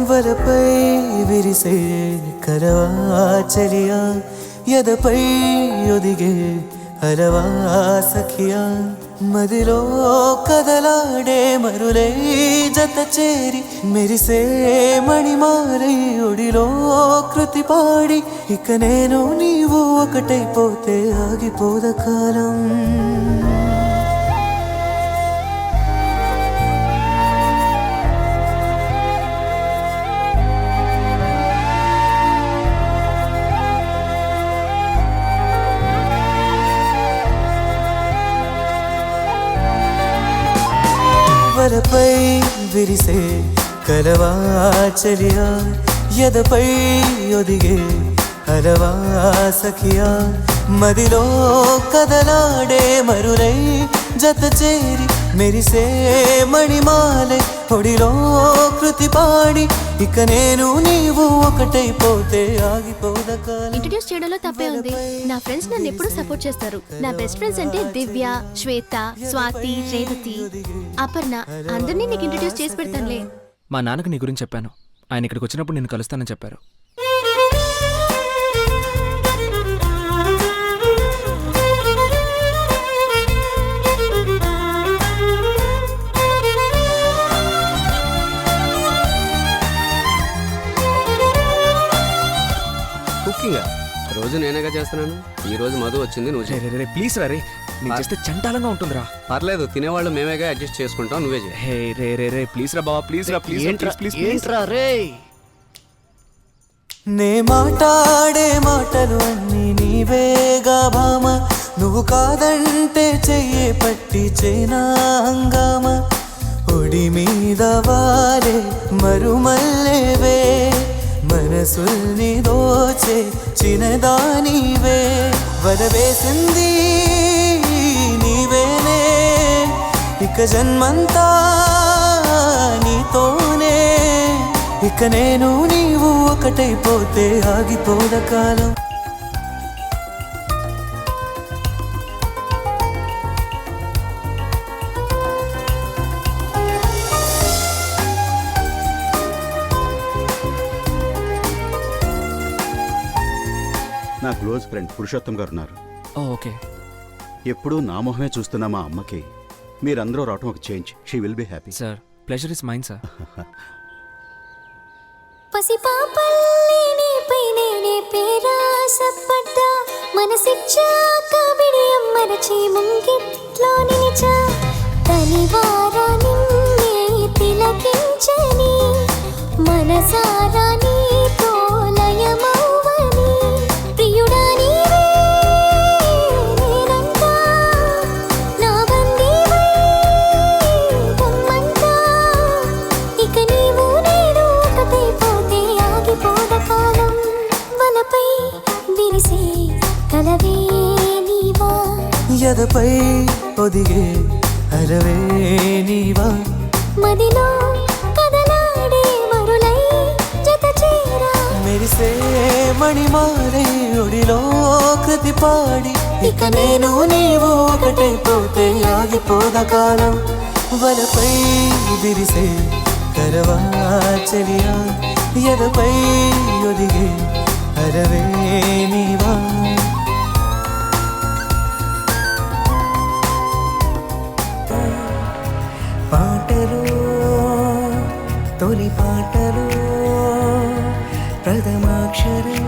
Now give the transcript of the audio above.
వరపై విరిసే కరవా చలియా ఎదపై ఒదిగే అరవా సఖియా మదిలో కదలాడే మరులై జత చేరి మెరిసే మణిమారై ఒడిలో కృతి పాడి ఇక నేను నీవు ఒకటైపోతే ఆగిపోద కాలం వరపై విరిసే కరవా చలియా ఎదపై ఒదిగే అరవా సఖియా మదిలో కదలాడే మరులై జత చేరి మెరిసే మణిమాలై ఒడిలో కృతి పాడి ఇక నేను నీవు ఒకటైపోతే ఆగిపోద కాలం. ఇంట్రడ్యూస్ చేయడంలో తప్పే ఉంది. నా ఫ్రెండ్స్ నన్ను ఎప్పుడూ సపోర్ట్ చేస్తారు. నా బెస్ట్ ఫ్రెండ్స్ అంటే దివ్య, శ్వేత, స్వాతి, రేవతి, అపర్ణ అందరినీ నీకు ఇంట్రడ్యూస్ చేసి పెడతానులే. మా నాన్నకు నీ గురించి చెప్పాను. ఆయన ఇక్కడికి వచ్చినప్పుడు నేను కలుస్తానని చెప్పారు. కుకింగ్ రోజు నేనేగా చేస్తున్నాను. ఈ రోజు మధు వచ్చింది, నువ్వు ప్లీజ్ రా రే, నేను చేస్తే చండాలంగా ఉంటుందిరా. పర్లేదు, తినేవాళ్ళు మేమేగా అడ్జస్ట్ చేసుకుంటాం, నువ్వే చేయి. హే రే రే రే ప్లీజ్ రా బావా, ప్లీజ్ రా, ప్లీజ్ ప్లీజ్ ప్లీజ్ రా రే. నే మాట్లాడే మాటలు అన్నీ నీవేగా భామ, నువ్వు కాదంటే చెయ్యే పట్టి చేనా హంగామ ఒడి మీద వారే మరుమల్లేవే మనసుల్ని దోచే చిన్నదానివే వరవేసింది నీవేనే ఇక జన్మంతా నీతోనే ఇక నేను నీవు ఒకటైపోతే ఆగిపోద కాలం. నా క్లోజ్ ఫ్రెండ్ పురుషోత్తం గారు ఉన్నారు. ఓకే. ఎప్పుడూ నా మొహమే చూస్తున్న మా అమ్మకి మీరందరూ రావటం ఒక change. She will be happy. Sir, pleasure is mine sir. పసిపాపల్లే నీపై నేనే పేరాసపడ్డా, మనసిచ్చాక బిడియం మరచి ముంగిట్లో నిలిచా, తనివారా నిన్నే తిలకించని మనసారా నీతో లయమవ్వని ప్రియుడా నీవే నేనంటా, నా బందీవై పొమ్మంటా, ఇక నీవు నేను ఒకటైపోతే ఆగిపోద కాలం. వలపై విరిసే కలవే నీవా ఎదపై ఒదిగే అరవే నీవా మదిలో కదలాడే మరులై జత చేరా మెరిసే మణిమారే ఒడిలో కృతి పాడి ఇక నేను నీవు ఒకటైపోతే ఆగిపోద కాలం. వలపై విరిసే కరవా చలియా ఎదపై ఒదిగే అరవే నీవా పాటలు తొలి పాటలు ప్రథమాక్షరం